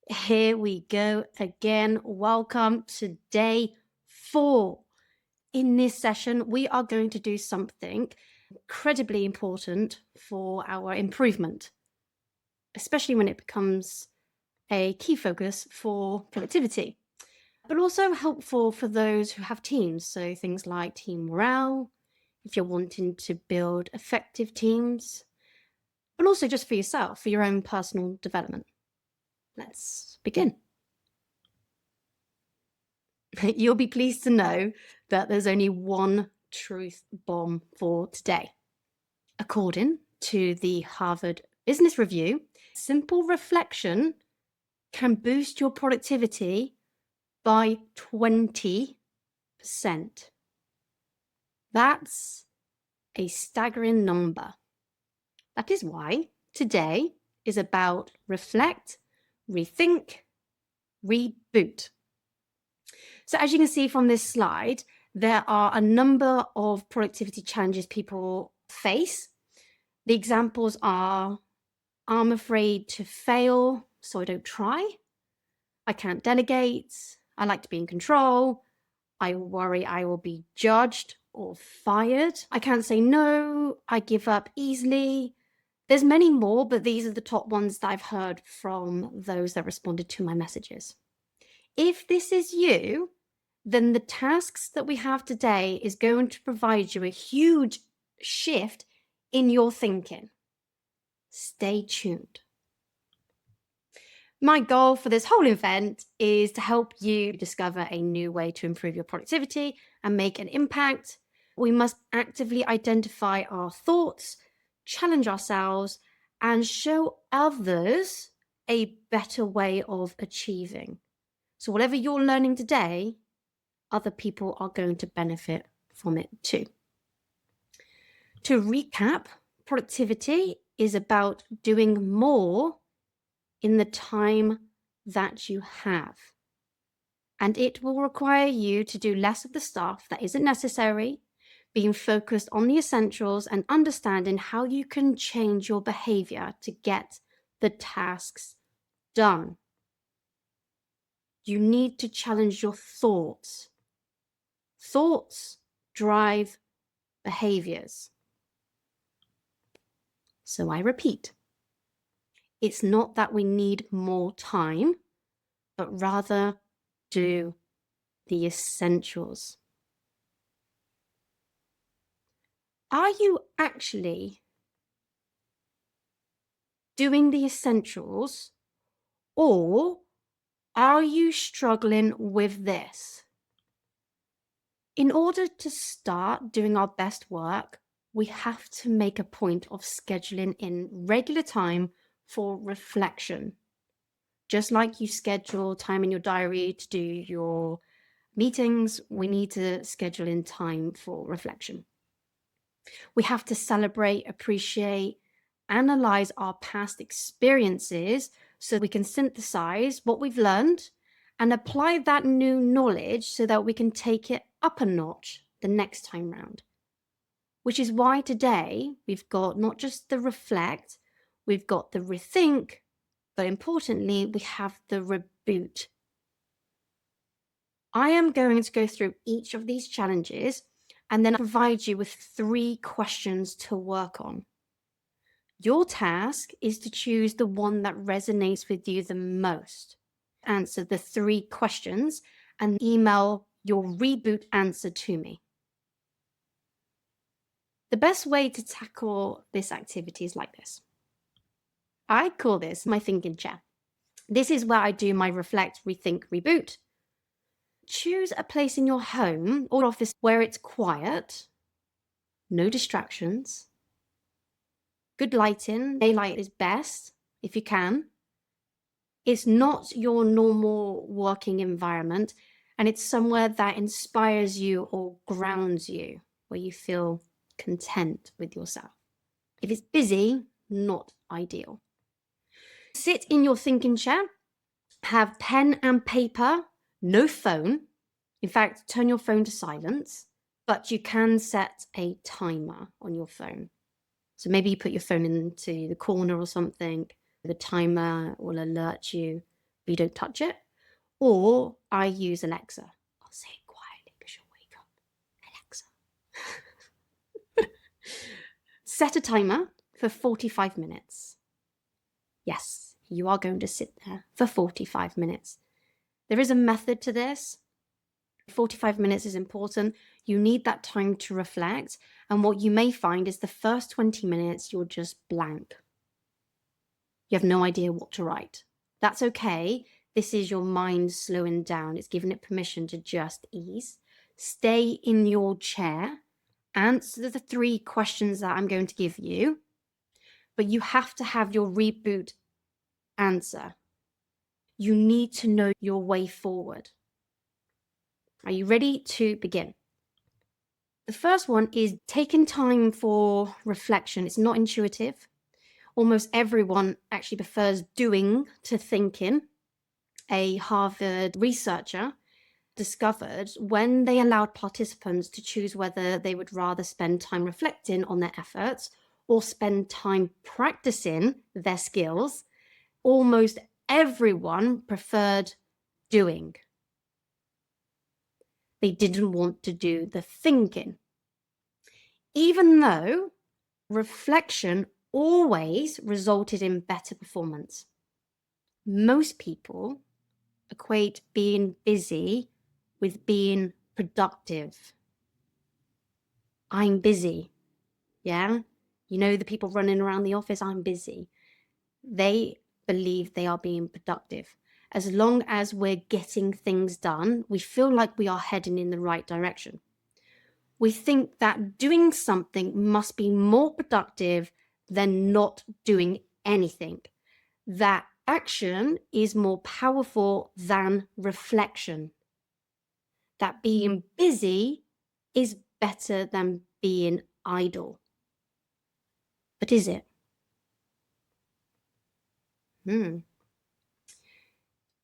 Here we go again. Welcome to day 4. In this session, we are going to do something incredibly important for our improvement, especially when it becomes a key focus for productivity, but also helpful for those who have teams. So things like team morale, if you're wanting to build effective teams, but also just for yourself, for your own personal development. Let's begin. You'll be pleased to know that there's only one truth bomb for today. According to the Harvard Business Review, simple reflection can boost your productivity by 20%. That's a staggering number. That is why today is about reflect, rethink, reboot. So as you can see from this slide, there are a number of productivity challenges people face. The examples are, I'm afraid to fail, so I don't try. I can't delegate. I like to be in control. I worry I will be judged or fired. I can't say no. I give up easily. There's many more, but these are the top ones that I've heard from those that responded to my messages. If this is you, then the tasks that we have today is going to provide you a huge shift in your thinking. Stay tuned. My goal for this whole event is to help you discover a new way to improve your productivity and make an impact. We must actively identify our thoughts, challenge ourselves, and show others a better way of achieving. So whatever you're learning today, other people are going to benefit from it too. To recap, productivity is about doing more in the time that you have. And it will require you to do less of the stuff that isn't necessary, being focused on the essentials and understanding how you can change your behavior to get the tasks done. You need to challenge your thoughts. Thoughts drive behaviors. So I repeat, it's not that we need more time, but rather do the essentials. Are you actually doing the essentials, or are you struggling with this? In order to start doing our best work, we have to make a point of scheduling in regular time for reflection. Just like you schedule time in your diary to do your meetings, we need to schedule in time for reflection. We have to celebrate, appreciate, analyze our past experiences so we can synthesize what we've learned and apply that new knowledge so that we can take it up a notch the next time round. Which is why today we've got not just the reflect, we've got the rethink, but importantly, we have the reboot. I am going to go through each of these challenges and then provide you with 3 questions to work on. Your task is to choose the one that resonates with you the most. Answer the 3 questions and email your reboot answer to me. The best way to tackle this activity is like this. I call this my thinking chair. This is where I do my reflect, rethink, reboot. Choose a place in your home or office where it's quiet, no distractions, good lighting. Daylight is best if you can. It's not your normal working environment, and it's somewhere that inspires you or grounds you, where you feel content with yourself. If it's busy, not ideal. Sit in your thinking chair, have pen and paper, no phone. In fact, turn your phone to silence, but you can set a timer on your phone. So maybe you put your phone into the corner or something. The timer will alert you You don't touch it. Or I use Alexa. I'll say it quietly because she'll wake up. Alexa. Set a timer for 45 minutes. Yes, you are going to sit there for 45 minutes. There is a method to this. 45 minutes is important. You need that time to reflect. And what you may find is the first 20 minutes, you're just blank. You have no idea what to write. That's okay. This is your mind slowing down. It's giving it permission to just ease. Stay in your chair. Answer the 3 questions that I'm going to give you. But you have to have your reboot answer. You need to know your way forward. Are you ready to begin? The first one is taking time for reflection. It's not intuitive. Almost everyone actually prefers doing to thinking. A Harvard researcher discovered when they allowed participants to choose whether they would rather spend time reflecting on their efforts or spend time practicing their skills, almost everyone preferred doing. They didn't want to do the thinking. Even though reflection always resulted in better performance. Most people equate being busy with being productive. I'm busy. Yeah? You know, the people running around the office, I'm busy. They believe they are being productive. As long as we're getting things done, we feel like we are heading in the right direction. We think that doing something must be more productive than not doing anything. That action is more powerful than reflection. That being busy is better than being idle. But is it?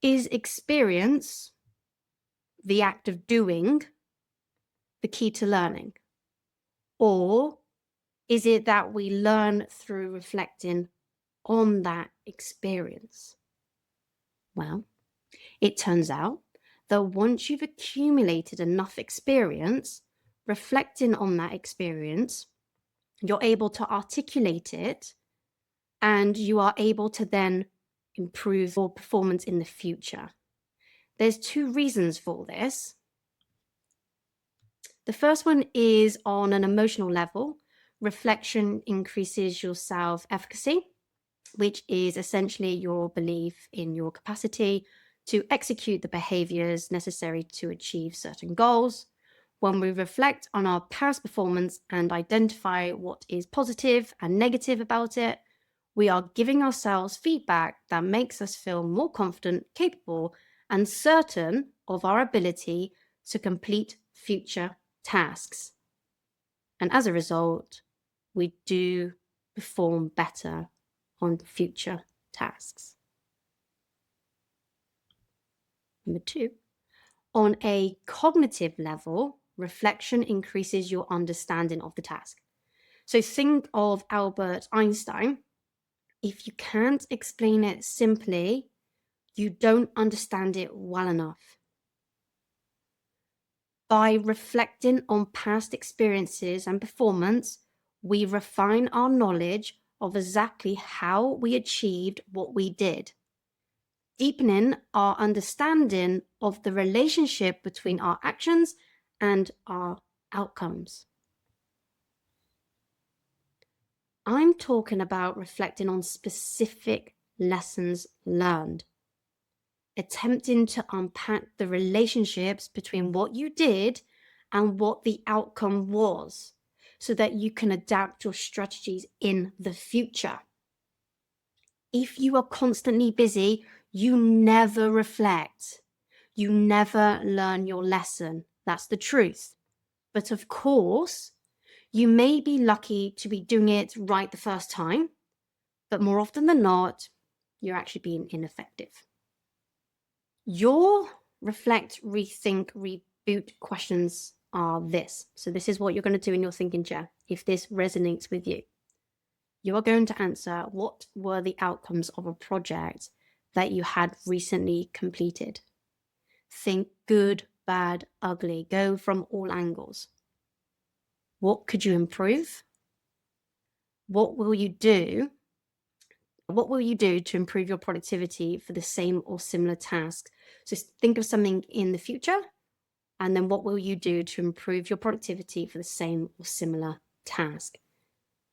Is experience, the act of doing, the key to learning? Or is it that we learn through reflecting on that experience? Well, it turns out that once you've accumulated enough experience, reflecting on that experience, you're able to articulate it and you are able to then improve your performance in the future. There's 2 reasons for this. The first one is on an emotional level. Reflection increases your self-efficacy, which is essentially your belief in your capacity to execute the behaviors necessary to achieve certain goals. When we reflect on our past performance and identify what is positive and negative about it, we are giving ourselves feedback that makes us feel more confident, capable, and certain of our ability to complete future tasks. And as a result, we do perform better on future tasks. Number 2, on a cognitive level, reflection increases your understanding of the task. So think of Albert Einstein. If you can't explain it simply, you don't understand it well enough. By reflecting on past experiences and performance, we refine our knowledge of exactly how we achieved what we did, deepening our understanding of the relationship between our actions and our outcomes. I'm talking about reflecting on specific lessons learned, attempting to unpack the relationships between what you did and what the outcome was, so that you can adapt your strategies in the future. If you are constantly busy, you never reflect. You never learn your lesson. That's the truth. But of course, you may be lucky to be doing it right the first time, but more often than not, you're actually being ineffective. Your reflect, rethink, reboot questions are this. So this is what you're going to do in your thinking chair if this resonates with you. You are going to answer, what were the outcomes of a project that you had recently completed. Think good, bad, ugly. Go from all angles. What could you improve? What will you do? What will you do to improve your productivity for the same or similar task? So think of something in the future, and then what will you do to improve your productivity for the same or similar task?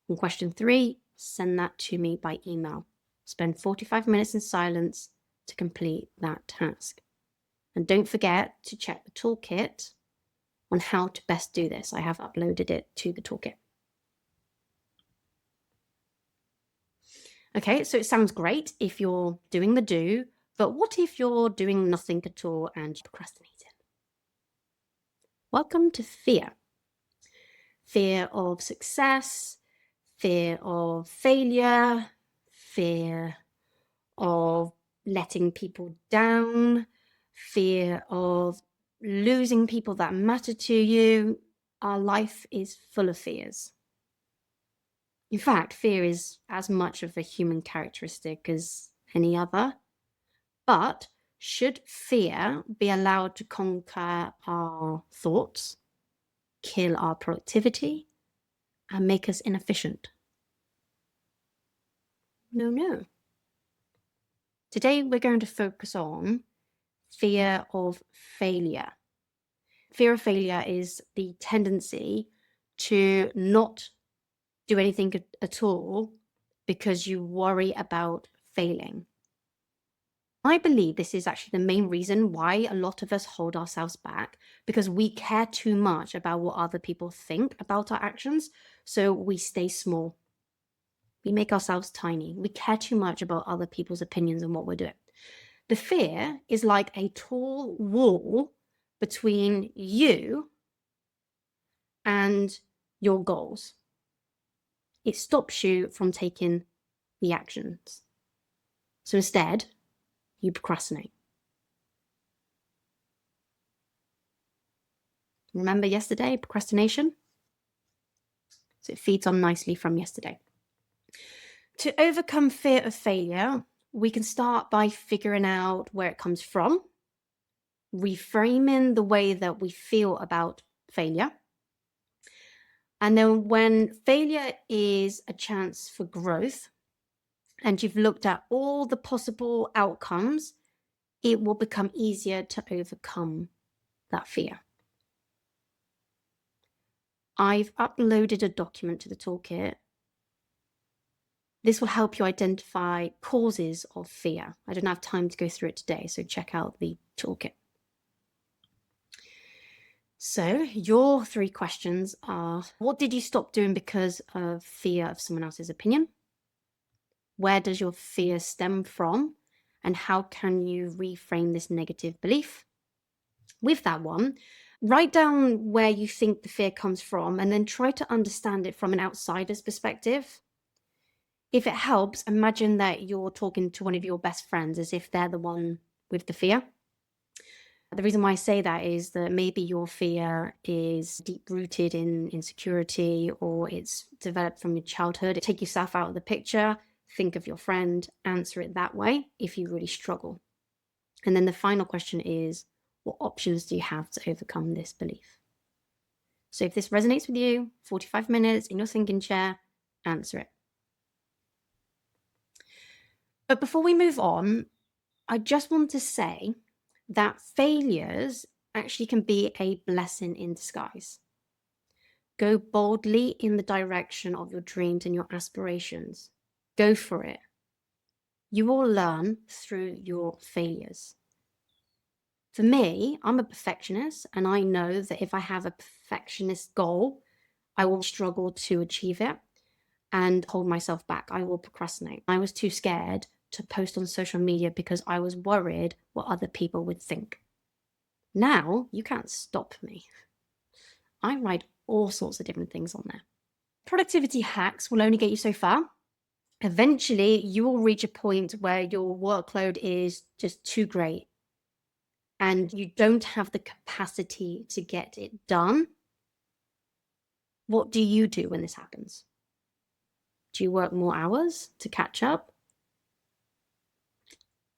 And question 3, send that to me by email. Spend 45 minutes in silence to complete that task. And don't forget to check the toolkit on how to best do this. I have uploaded it to the toolkit. Okay, so it sounds great if you're doing the do, but what if you're doing nothing at all and procrastinating? Welcome to fear. Fear of success, fear of failure, fear of letting people down, fear of losing people that matter to you. Our life is full of fears. In fact, fear is as much of a human characteristic as any other. But should fear be allowed to conquer our thoughts, kill our productivity, and make us inefficient? No, no. Today, we're going to focus on fear of failure. Fear of failure is the tendency to not do anything at all because you worry about failing. I believe this is actually the main reason why a lot of us hold ourselves back, because we care too much about what other people think about our actions, so we stay small. We make ourselves tiny. We care too much about other people's opinions and what we're doing. The fear is like a tall wall between you and your goals. It stops you from taking the actions. So instead, you procrastinate. Remember yesterday, procrastination? So it feeds on nicely from yesterday. To overcome fear of failure, we can start by figuring out where it comes from, reframing the way that we feel about failure. And then when failure is a chance for growth, and you've looked at all the possible outcomes, it will become easier to overcome that fear. I've uploaded a document to the toolkit. This will help you identify causes of fear. I don't have time to go through it today, so check out the toolkit. So your 3 questions are: what did you stop doing because of fear of someone else's opinion? Where does your fear stem from? And how can you reframe this negative belief? With that one, write down where you think the fear comes from and then try to understand it from an outsider's perspective. If it helps, imagine that you're talking to one of your best friends as if they're the one with the fear. The reason why I say that is that maybe your fear is deep-rooted in insecurity, or it's developed from your childhood. Take yourself out of the picture, think of your friend, answer it that way if you really struggle. And then the final question is, what options do you have to overcome this belief? So if this resonates with you, 45 minutes in your thinking chair, answer it. But before we move on, I just want to say that failures actually can be a blessing in disguise. Go boldly in the direction of your dreams and your aspirations. Go for it. You will learn through your failures. For me, I'm a perfectionist, and I know that if I have a perfectionist goal, I will struggle to achieve it and hold myself back. I will procrastinate. I was too scared to post on social media because I was worried what other people would think. Now, you can't stop me. I write all sorts of different things on there. Productivity hacks will only get you so far. Eventually, you will reach a point where your workload is just too great and you don't have the capacity to get it done. What do you do when this happens? Do you work more hours to catch up?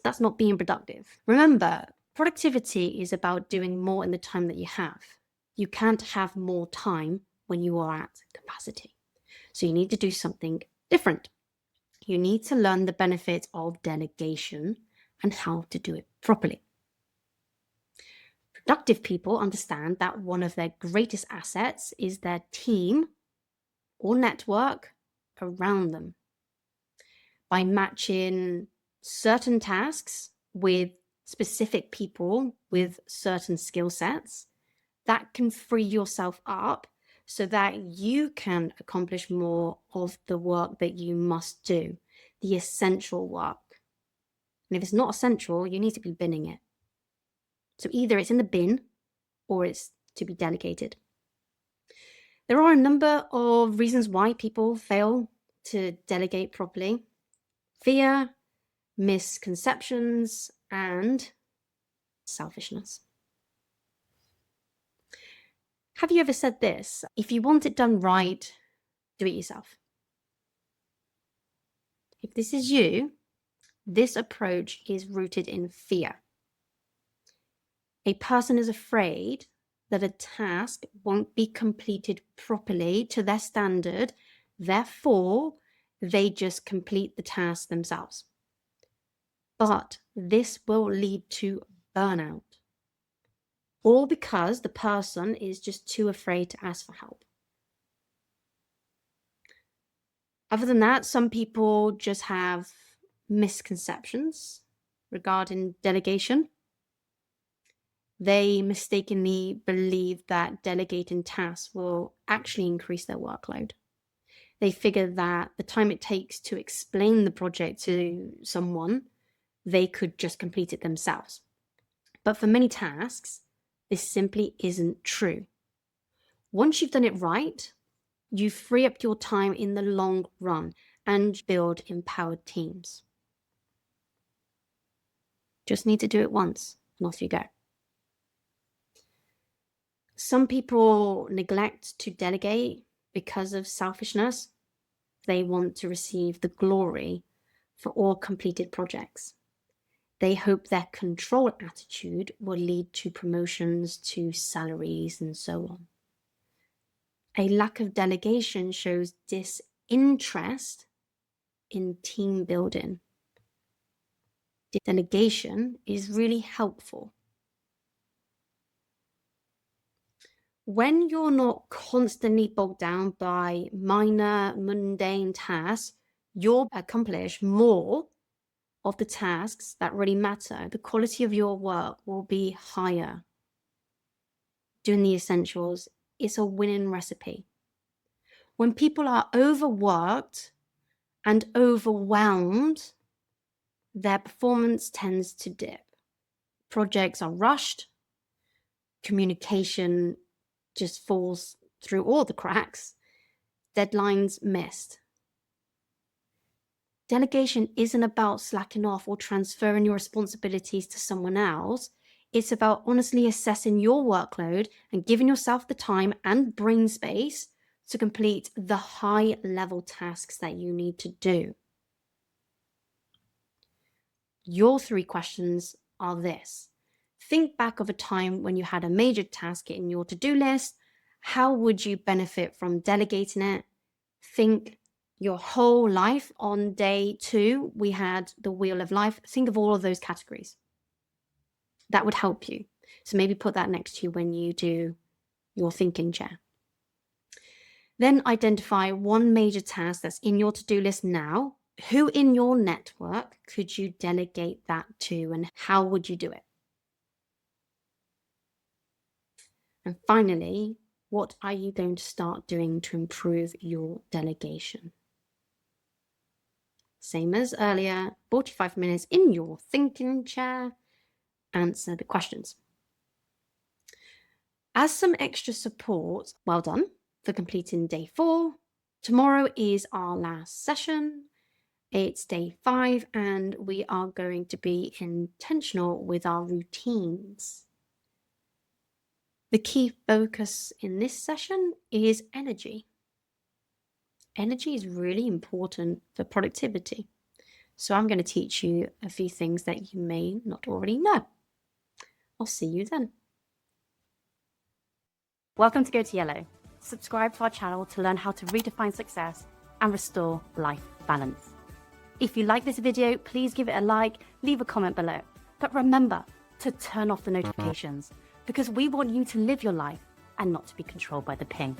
That's not being productive. Remember, productivity is about doing more in the time that you have. You can't have more time when you are at capacity. So you need to do something different. You need to learn the benefits of delegation and how to do it properly. Productive people understand that one of their greatest assets is their team or network around them. By matching certain tasks with specific people with certain skill sets, that can free yourself up so that you can accomplish more of the work that you must do, the essential work. And if it's not essential, you need to be binning it. So either it's in the bin or it's to be delegated. There are a number of reasons why people fail to delegate properly: fear, misconceptions, and selfishness. Have you ever said this? If you want it done right, do it yourself. If this is you, this approach is rooted in fear. A person is afraid that a task won't be completed properly to their standard, therefore, they just complete the task themselves. But this will lead to burnout, all because the person is just too afraid to ask for help. Other than that, some people just have misconceptions regarding delegation. They mistakenly believe that delegating tasks will actually increase their workload. They figure that the time it takes to explain the project to someone, they could just complete it themselves. But for many tasks, this simply isn't true. Once you've done it right, you free up your time in the long run and build empowered teams. Just need to do it once and off you go. Some people neglect to delegate because of selfishness. They want to receive the glory for all completed projects. They hope their control attitude will lead to promotions, to salaries, and so on. A lack of delegation shows disinterest in team building. Delegation is really helpful. When you're not constantly bogged down by minor, mundane tasks, you'll accomplish more of the tasks that really matter. The quality of your work will be higher. Doing the essentials is a winning recipe. When people are overworked and overwhelmed, their performance tends to dip. Projects are rushed, communication just falls through all the cracks, deadlines missed. Delegation isn't about slacking off or transferring your responsibilities to someone else. It's about honestly assessing your workload and giving yourself the time and brain space to complete the high-level tasks that you need to do. Your 3 questions are this. Think back of a time when you had a major task in your to-do list. How would you benefit from delegating it? Think your whole life. On day 2, we had the wheel of life. Think of all of those categories. That would help you. So maybe put that next to you when you do your thinking chair. Then identify one major task that's in your to-do list now. Who in your network could you delegate that to, and how would you do it? And finally, what are you going to start doing to improve your delegation? Same as earlier, 45 minutes in your thinking chair, answer the questions. As some extra support, well done for completing day 4. Tomorrow is our last session. It's day 5, and we are going to be intentional with our routines. The key focus in this session is energy. Energy is really important for productivity. So I'm going to teach you a few things that you may not already know. I'll see you then. Welcome to Go to Yellow. Subscribe to our channel to learn how to redefine success and restore life balance. If you like this video, please give it a like, leave a comment below. But remember to turn off the notifications because we want you to live your life and not to be controlled by the ping.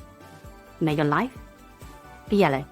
May your life be yellow.